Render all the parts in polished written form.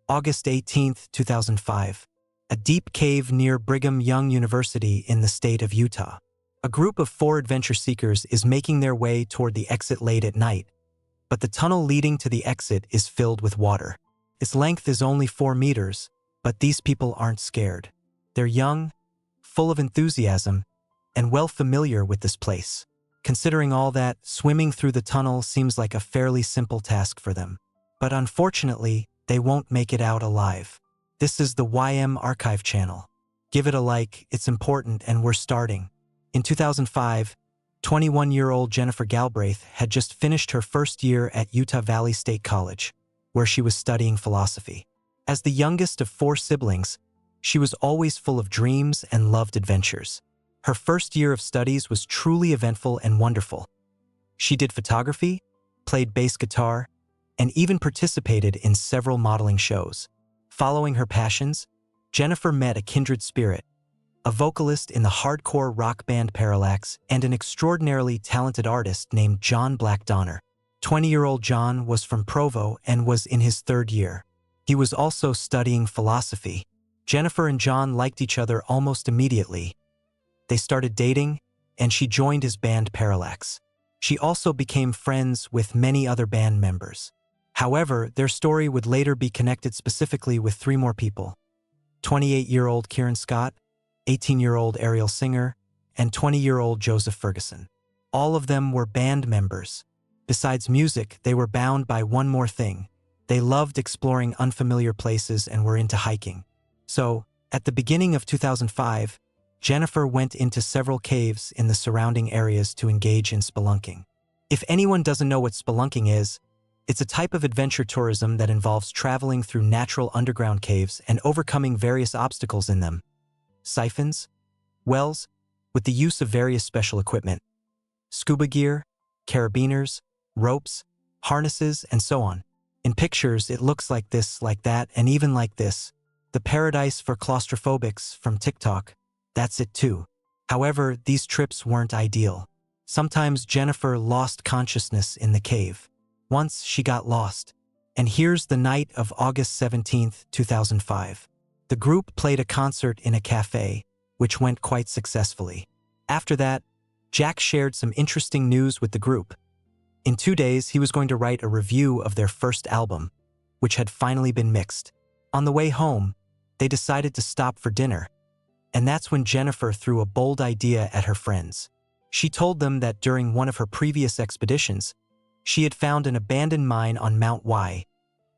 August 18, 2005. A deep cave near Brigham Young University in the state of Utah. A group of 4 adventure seekers is making their way toward the exit late at night, but the tunnel leading to the exit is filled with water. Its length is only 4 meters, but these people aren't scared. They're young, full of enthusiasm, and well familiar with this place. Considering all that, swimming through the tunnel seems like a fairly simple task for them. But unfortunately, they won't make it out alive. This is the YM Archive channel. Give it a like, it's important, and we're starting. In 2005, 21-year-old Jennifer Galbraith had just finished her first year at Utah Valley State College, where she was studying philosophy. As the youngest of 4 siblings, she was always full of dreams and loved adventures. Her first year of studies was truly eventful and wonderful. She did photography, played bass guitar, and even participated in several modeling shows. Following her passions, Jennifer met a kindred spirit, a vocalist in the hardcore rock band Parallax and an extraordinarily talented artist named John Black Donner. 20-year-old John was from Provo and was in his 3rd year. He was also studying philosophy. Jennifer and John liked each other almost immediately. They started dating, and she joined his band Parallax. She also became friends with many other band members. However, their story would later be connected specifically with 3 more people: 28-year-old Kieran Scott, 18-year-old Ariel Singer, and 20-year-old Joseph Ferguson. All of them were band members. Besides music, they were bound by one more thing. They loved exploring unfamiliar places and were into hiking. So, at the beginning of 2005, Jennifer went into several caves in the surrounding areas to engage in spelunking. If anyone doesn't know what spelunking is, it's a type of adventure tourism that involves traveling through natural underground caves and overcoming various obstacles in them. Siphons, wells, with the use of various special equipment, scuba gear, carabiners, ropes, harnesses, and so on. In pictures, it looks like this, like that, and even like this. The paradise for claustrophobics from TikTok. That's it too. However, these trips weren't ideal. Sometimes Jennifer lost consciousness in the cave. Once she got lost. And here's the night of August 17, 2005. The group played a concert in a cafe, which went quite successfully. After that, Jack shared some interesting news with the group. In 2 days, he was going to write a review of their first album, which had finally been mixed. On the way home, they decided to stop for dinner. And that's when Jennifer threw a bold idea at her friends. She told them that during one of her previous expeditions, she had found an abandoned mine on Mount Y,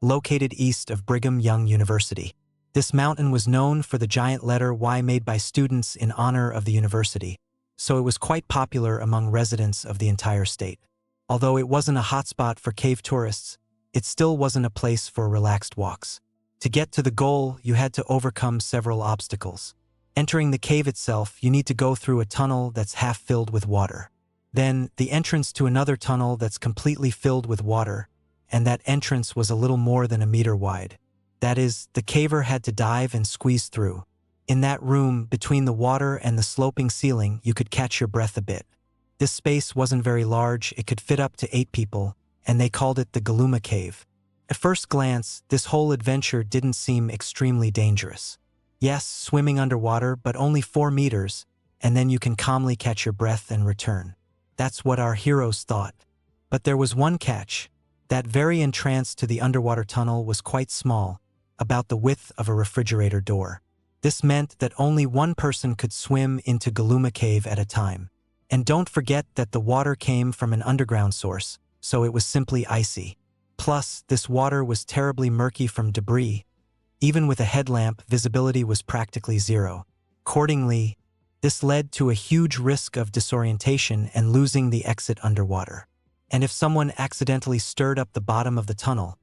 located east of Brigham Young University. This mountain was known for the giant letter Y made by students in honor of the university, so it was quite popular among residents of the entire state. Although it wasn't a hotspot for cave tourists, it still wasn't a place for relaxed walks. To get to the goal, you had to overcome several obstacles. Entering the cave itself, you need to go through a tunnel that's half filled with water. Then, the entrance to another tunnel that's completely filled with water, and that entrance was a little more than a meter wide. That is, the caver had to dive and squeeze through. In that room, between the water and the sloping ceiling, you could catch your breath a bit. This space wasn't very large, it could fit up to 8 people, and they called it the Galuma Cave. At first glance, this whole adventure didn't seem extremely dangerous. Yes, swimming underwater, but only 4 meters, and then you can calmly catch your breath and return. That's what our heroes thought. But there was one catch. That very entrance to the underwater tunnel was quite small, about the width of a refrigerator door. This meant that only one person could swim into Galuma Cave at a time. And don't forget that the water came from an underground source, so it was simply icy. Plus, this water was terribly murky from debris. Even with a headlamp, visibility was practically zero. Accordingly, this led to a huge risk of disorientation and losing the exit underwater. And if someone accidentally stirred up the bottom of the tunnel,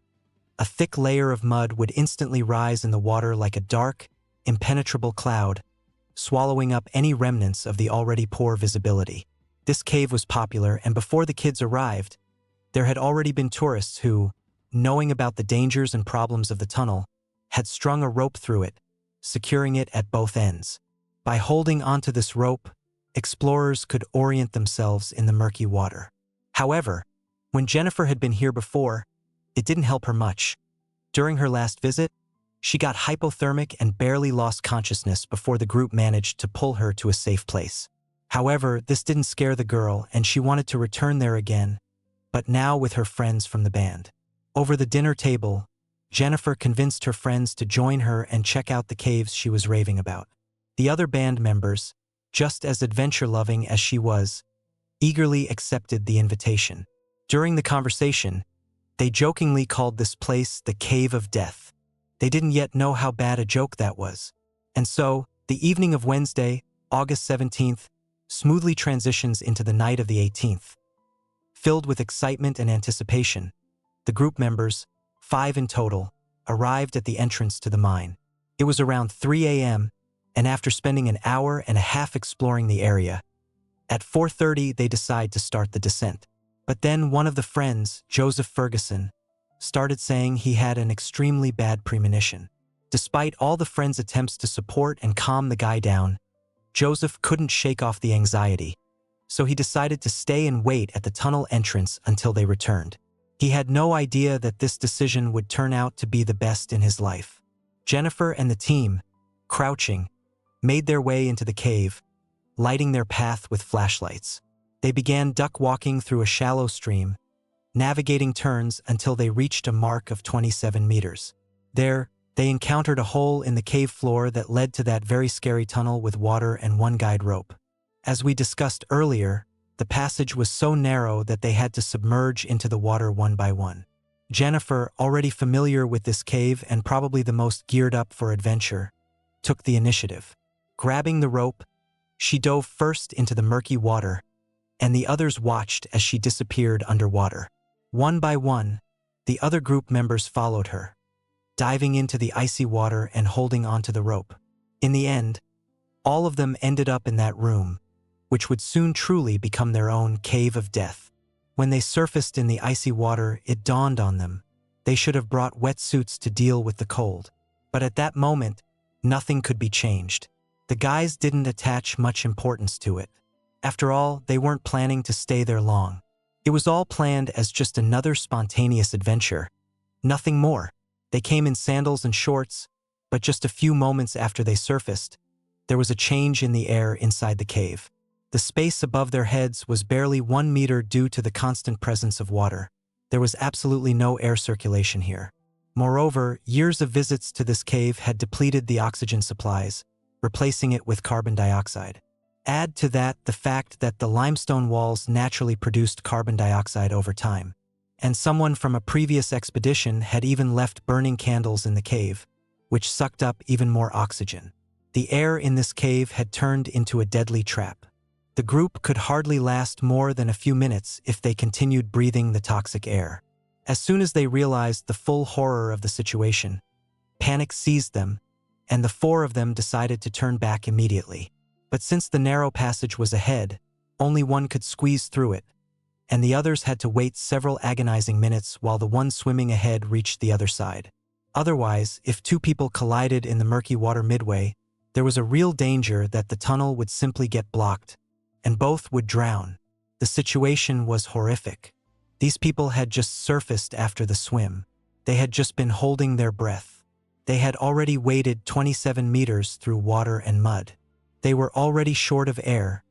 a thick layer of mud would instantly rise in the water like a dark, impenetrable cloud, swallowing up any remnants of the already poor visibility. This cave was popular, and before the kids arrived, there had already been tourists who, knowing about the dangers and problems of the tunnel, had strung a rope through it, securing it at both ends. By holding onto this rope, explorers could orient themselves in the murky water. However, when Jennifer had been here before, it didn't help her much. During her last visit, She got hypothermic and barely lost consciousness before the group managed to pull her to a safe place. However, this didn't scare the girl and she wanted to return there again, but now with her friends from the band. Over the dinner table, Jennifer convinced her friends to join her and check out the caves she was raving about. The other band members, just as adventure-loving as she was, eagerly accepted the invitation. During the conversation, they jokingly called this place the Cave of Death. They didn't yet know how bad a joke that was. And so, the evening of Wednesday, August 17th, smoothly transitions into the night of the 18th. Filled with excitement and anticipation, the group members, 5 in total, arrived at the entrance to the mine. It was around 3 a.m., and after spending an hour and a half exploring the area, at 4:30 they decide to start the descent. But then one of the friends, Joseph Ferguson, started saying he had an extremely bad premonition. Despite all the friends' attempts to support and calm the guy down, Joseph couldn't shake off the anxiety, so he decided to stay and wait at the tunnel entrance until they returned. He had no idea that this decision would turn out to be the best in his life. Jennifer and the team, crouching, made their way into the cave, lighting their path with flashlights. They began duck walking through a shallow stream, navigating turns until they reached a mark of 27 meters. There, they encountered a hole in the cave floor that led to that very scary tunnel with water and one guide rope. As we discussed earlier, the passage was so narrow that they had to submerge into the water one by one. Jennifer, already familiar with this cave and probably the most geared up for adventure, took the initiative. Grabbing the rope, she dove first into the murky water, and the others watched as she disappeared underwater. One by one, the other group members followed her, diving into the icy water and holding onto the rope. In the end, all of them ended up in that room, which would soon truly become their own cave of death. When they surfaced in the icy water, it dawned on them. They should have brought wetsuits to deal with the cold. But at that moment, nothing could be changed. The guys didn't attach much importance to it. After all, they weren't planning to stay there long. It was all planned as just another spontaneous adventure. Nothing more. They came in sandals and shorts, but just a few moments after they surfaced, there was a change in the air inside the cave. The space above their heads was barely 1 meter due to the constant presence of water. There was absolutely no air circulation here. Moreover, years of visits to this cave had depleted the oxygen supplies, replacing it with carbon dioxide. Add to that the fact that the limestone walls naturally produced carbon dioxide over time, and someone from a previous expedition had even left burning candles in the cave, which sucked up even more oxygen. The air in this cave had turned into a deadly trap. The group could hardly last more than a few minutes if they continued breathing the toxic air. As soon as they realized the full horror of the situation, panic seized them, and the 4 of them decided to turn back immediately. But since the narrow passage was ahead, only one could squeeze through it, and the others had to wait several agonizing minutes while the one swimming ahead reached the other side. Otherwise, if 2 people collided in the murky water midway, there was a real danger that the tunnel would simply get blocked, and both would drown. The situation was horrific. These people had just surfaced after the swim. They had just been holding their breath. They had already waded 27 meters through water and mud. They were already short of air,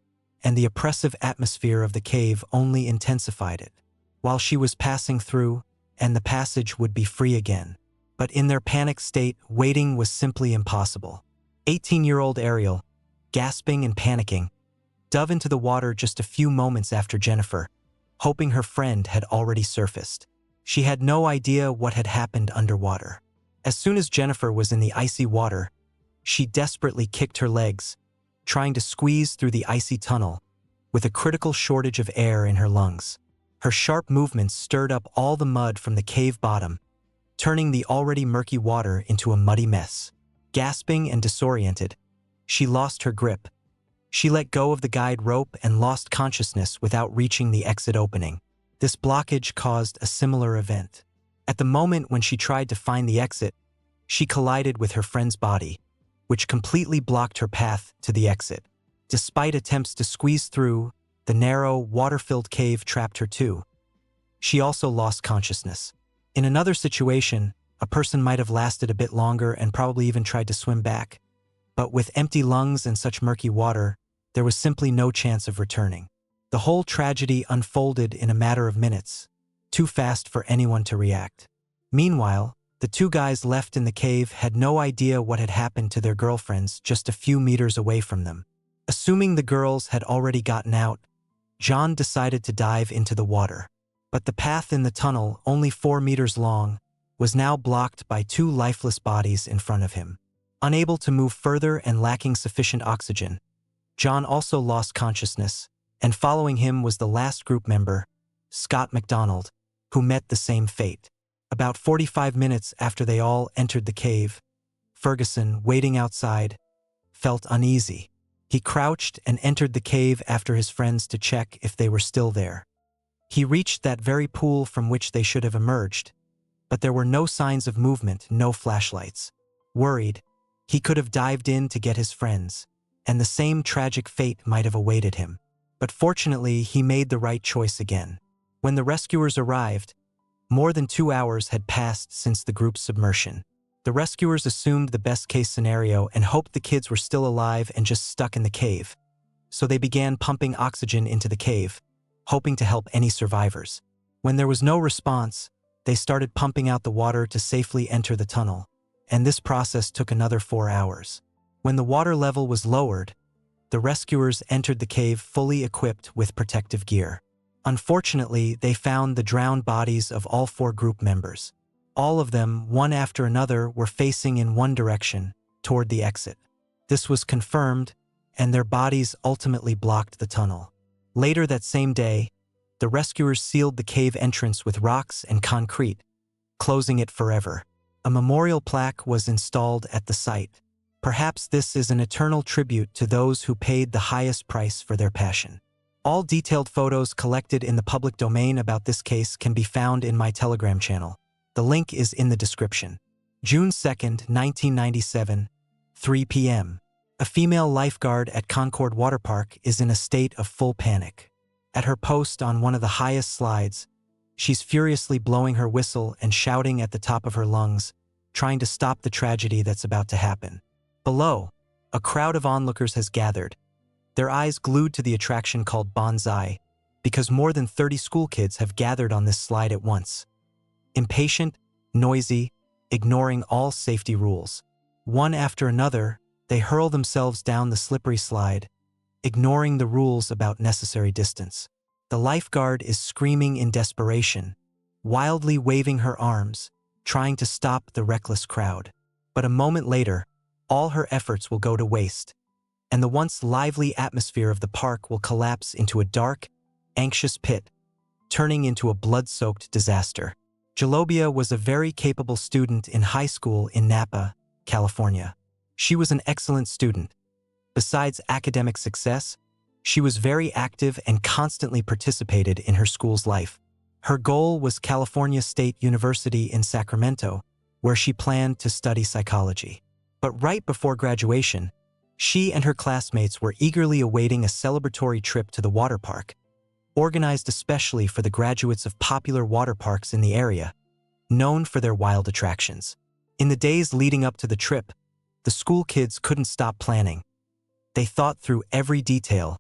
and the oppressive atmosphere of the cave only intensified it. While she was passing through, and the passage would be free again. But in their panic state, waiting was simply impossible. 18-year-old Ariel, gasping and panicking, dove into the water just a few moments after Jennifer, hoping her friend had already surfaced. She had no idea what had happened underwater. As soon as Jennifer was in the icy water, she desperately kicked her legs, trying to squeeze through the icy tunnel, with a critical shortage of air in her lungs. Her sharp movements stirred up all the mud from the cave bottom, turning the already murky water into a muddy mess. Gasping and disoriented, she lost her grip. She let go of the guide rope and lost consciousness without reaching the exit opening. This blockage caused a similar event. At the moment when she tried to find the exit, she collided with her friend's body, which completely blocked her path to the exit. Despite attempts to squeeze through, the narrow, water-filled cave trapped her too. She also lost consciousness. In another situation, a person might have lasted a bit longer and probably even tried to swim back. But with empty lungs and such murky water, there was simply no chance of returning. The whole tragedy unfolded in a matter of minutes, too fast for anyone to react. Meanwhile, the two guys left in the cave had no idea what had happened to their girlfriends just a few meters away from them. Assuming the girls had already gotten out, John decided to dive into the water. But the path in the tunnel, only 4 meters long, was now blocked by two lifeless bodies in front of him. Unable to move further and lacking sufficient oxygen, John also lost consciousness, and following him was the last group member, Scott McDonald, who met the same fate. About 45 minutes after they all entered the cave, Ferguson, waiting outside, felt uneasy. He crouched and entered the cave after his friends to check if they were still there. He reached that very pool from which they should have emerged, but there were no signs of movement, no flashlights. Worried, he could have dived in to get his friends, and the same tragic fate might have awaited him. But fortunately, he made the right choice again. When the rescuers arrived, more than 2 hours had passed since the group's submersion. The rescuers assumed the best-case scenario and hoped the kids were still alive and just stuck in the cave. So they began pumping oxygen into the cave, hoping to help any survivors. When there was no response, they started pumping out the water to safely enter the tunnel, and this process took another 4 hours. When the water level was lowered, the rescuers entered the cave fully equipped with protective gear. Unfortunately, they found the drowned bodies of all 4 group members. All of them, one after another, were facing in one direction, toward the exit. This was confirmed, and their bodies ultimately blocked the tunnel. Later that same day, the rescuers sealed the cave entrance with rocks and concrete, closing it forever. A memorial plaque was installed at the site. Perhaps this is an eternal tribute to those who paid the highest price for their passion. All detailed photos collected in the public domain about this case can be found in my Telegram channel. The link is in the description. June 2nd, 1997, 3 p.m. A female lifeguard at Concord Water Park is in a state of full panic. At her post on one of the highest slides, she's furiously blowing her whistle and shouting at the top of her lungs, trying to stop the tragedy that's about to happen. Below, a crowd of onlookers has gathered, their eyes glued to the attraction called Bonsai, because more than 30 school kids have gathered on this slide at once. Impatient, noisy, ignoring all safety rules. One after another, they hurl themselves down the slippery slide, ignoring the rules about necessary distance. The lifeguard is screaming in desperation, wildly waving her arms, trying to stop the reckless crowd. But a moment later, all her efforts will go to waste, and the once lively atmosphere of the park will collapse into a dark, anxious pit, turning into a blood-soaked disaster. Jalobia was a very capable student in high school in Napa, California. She was an excellent student. Besides academic success, she was very active and constantly participated in her school's life. Her goal was California State University in Sacramento, where she planned to study psychology. But right before graduation, she and her classmates were eagerly awaiting a celebratory trip to the water park, organized especially for the graduates of popular water parks in the area, known for their wild attractions. In the days leading up to the trip, the school kids couldn't stop planning. They thought through every detail,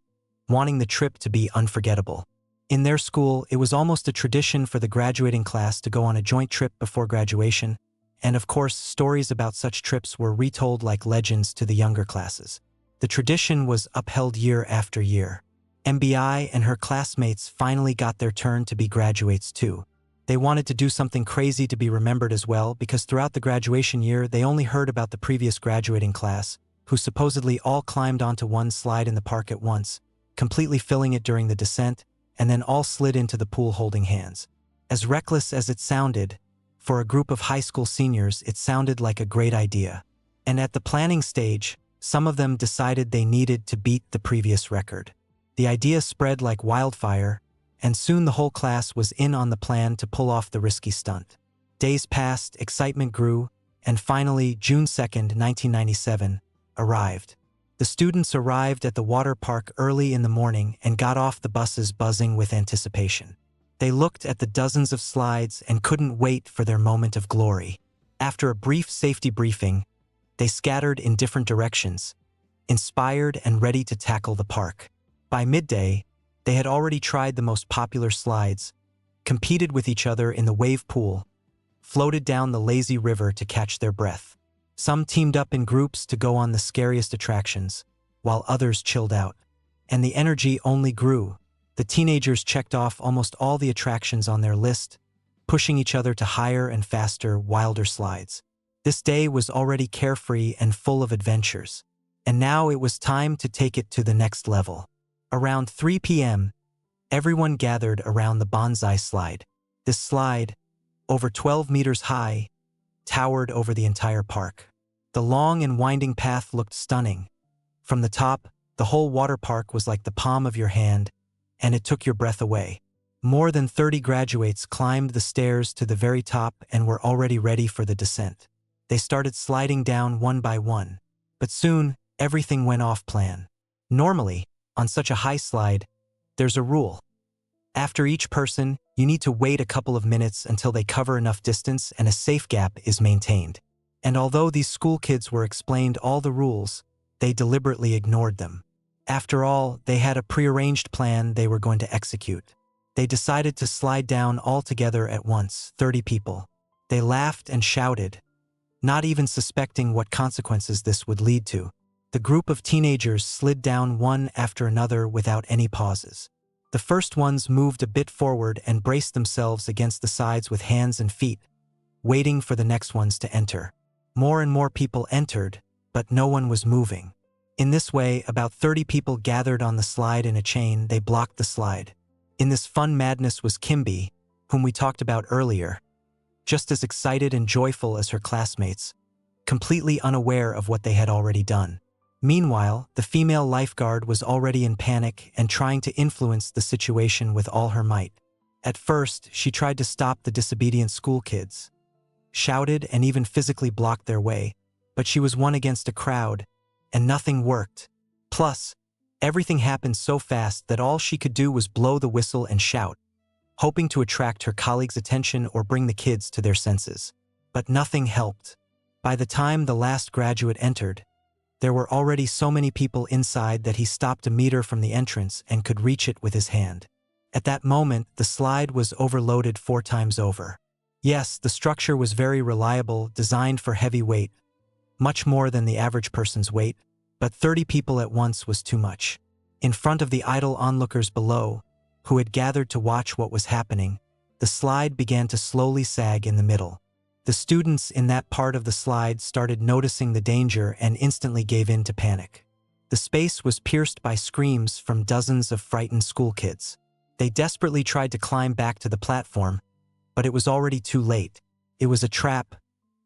wanting the trip to be unforgettable. In their school, it was almost a tradition for the graduating class to go on a joint trip before graduation, and of course, stories about such trips were retold like legends to the younger classes. The tradition was upheld year after year. MBI and her classmates finally got their turn to be graduates too. They wanted to do something crazy to be remembered as well, because throughout the graduation year, they only heard about the previous graduating class, who supposedly all climbed onto one slide in the park at once, completely filling it during the descent, and then all slid into the pool holding hands. As reckless as it sounded, for a group of high school seniors, it sounded like a great idea. And at the planning stage, some of them decided they needed to beat the previous record. The idea spread like wildfire, and soon the whole class was in on the plan to pull off the risky stunt. Days passed, excitement grew, and finally, June 2nd, 1997, arrived. The students arrived at the water park early in the morning and got off the buses buzzing with anticipation. They looked at the dozens of slides and couldn't wait for their moment of glory. After a brief safety briefing, they scattered in different directions, inspired and ready to tackle the park. By midday, they had already tried the most popular slides, competed with each other in the wave pool, floated down the lazy river to catch their breath. Some teamed up in groups to go on the scariest attractions, while others chilled out. And the energy only grew. The teenagers checked off almost all the attractions on their list, pushing each other to higher and faster, wilder slides. This day was already carefree and full of adventures. And now it was time to take it to the next level. Around 3 p.m., everyone gathered around the bonsai slide. This slide, over 12 meters high, towered over the entire park. The long and winding path looked stunning. From the top, the whole water park was like the palm of your hand, and it took your breath away. More than 30 graduates climbed the stairs to the very top and were already ready for the descent. They started sliding down one by one, but soon everything went off plan. Normally, on such a high slide, there's a rule. After each person, you need to wait a couple of minutes until they cover enough distance and a safe gap is maintained. And although these school kids were explained all the rules, they deliberately ignored them. After all, they had a prearranged plan they were going to execute. They decided to slide down all together at once, 30 people. They laughed and shouted, not even suspecting what consequences this would lead to. The group of teenagers slid down one after another without any pauses. The first ones moved a bit forward and braced themselves against the sides with hands and feet, waiting for the next ones to enter. More and more people entered, but no one was moving. In this way, about 30 people gathered on the slide in a chain. They blocked the slide. In this fun madness was Kimby, whom we talked about earlier, just as excited and joyful as her classmates, completely unaware of what they had already done. Meanwhile, the female lifeguard was already in panic and trying to influence the situation with all her might. At first, she tried to stop the disobedient school kids, shouted and even physically blocked their way, but she was one against a crowd, and nothing worked. Plus, everything happened so fast that all she could do was blow the whistle and shout, hoping to attract her colleagues' attention or bring the kids to their senses. But nothing helped. By the time the last graduate entered, there were already so many people inside that he stopped a meter from the entrance and could reach it with his hand. At that moment, the slide was overloaded 4 times over. Yes, the structure was very reliable, designed for heavy weight, much more than the average person's weight, but 30 people at once was too much. In front of the idle onlookers below, who had gathered to watch what was happening, the slide began to slowly sag in the middle. The students in that part of the slide started noticing the danger and instantly gave in to panic. The space was pierced by screams from dozens of frightened school kids. They desperately tried to climb back to the platform, but it was already too late. It was a trap.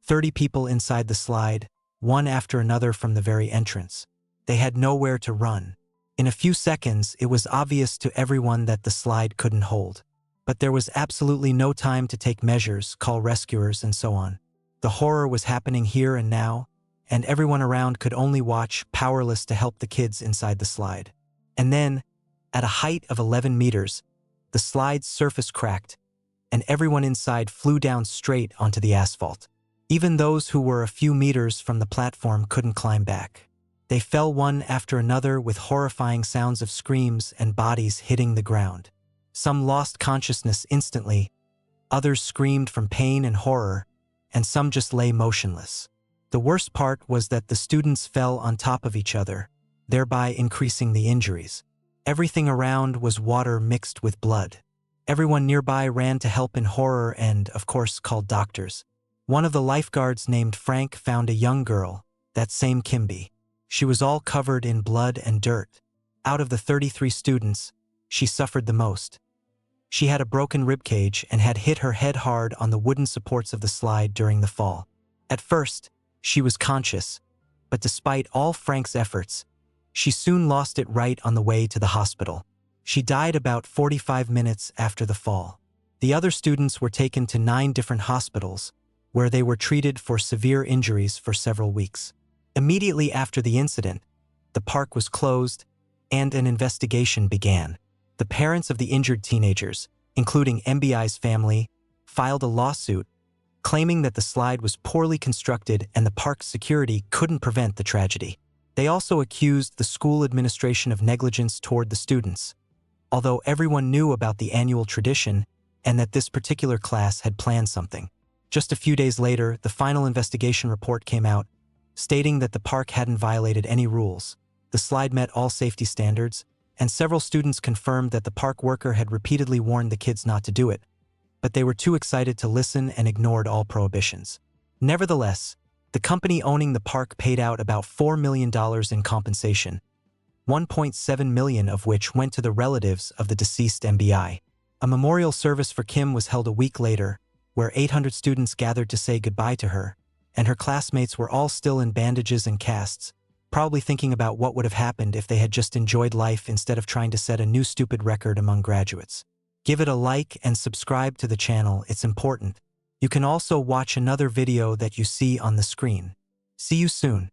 30 people inside the slide, one after another from the very entrance. They had nowhere to run. In a few seconds, it was obvious to everyone that the slide couldn't hold. But there was absolutely no time to take measures, call rescuers, and so on. The horror was happening here and now, and everyone around could only watch, powerless to help the kids inside the slide. And then, at a height of 11 meters, the slide's surface cracked, and everyone inside flew down straight onto the asphalt. Even those who were a few meters from the platform couldn't climb back. They fell one after another with horrifying sounds of screams and bodies hitting the ground. Some lost consciousness instantly, others screamed from pain and horror, and some just lay motionless. The worst part was that the students fell on top of each other, thereby increasing the injuries. Everything around was water mixed with blood. Everyone nearby ran to help in horror and, of course, called doctors. One of the lifeguards named Frank found a young girl, that same Kimby. She was all covered in blood and dirt. Out of the 33 students, she suffered the most. She had a broken ribcage and had hit her head hard on the wooden supports of the slide during the fall. At first, she was conscious, but despite all Frank's efforts, she soon lost it right on the way to the hospital. She died about 45 minutes after the fall. The other students were taken to 9 different hospitals, where they were treated for severe injuries for several weeks. Immediately after the incident, the park was closed and an investigation began. The parents of the injured teenagers, including MBI's family, filed a lawsuit claiming that the slide was poorly constructed and the park's security couldn't prevent the tragedy. They also accused the school administration of negligence toward the students, although everyone knew about the annual tradition and that this particular class had planned something. Just a few days later, the final investigation report came out, stating that the park hadn't violated any rules. The slide met all safety standards, and several students confirmed that the park worker had repeatedly warned the kids not to do it, but they were too excited to listen and ignored all prohibitions. Nevertheless, the company owning the park paid out about $4 million in compensation, $1.7 million of which went to the relatives of the deceased MBI. A memorial service for Kim was held a week later, where 800 students gathered to say goodbye to her, and her classmates were all still in bandages and casts, probably thinking about what would have happened if they had just enjoyed life instead of trying to set a new stupid record among graduates. Give it a like and subscribe to the channel, it's important. You can also watch another video that you see on the screen. See you soon.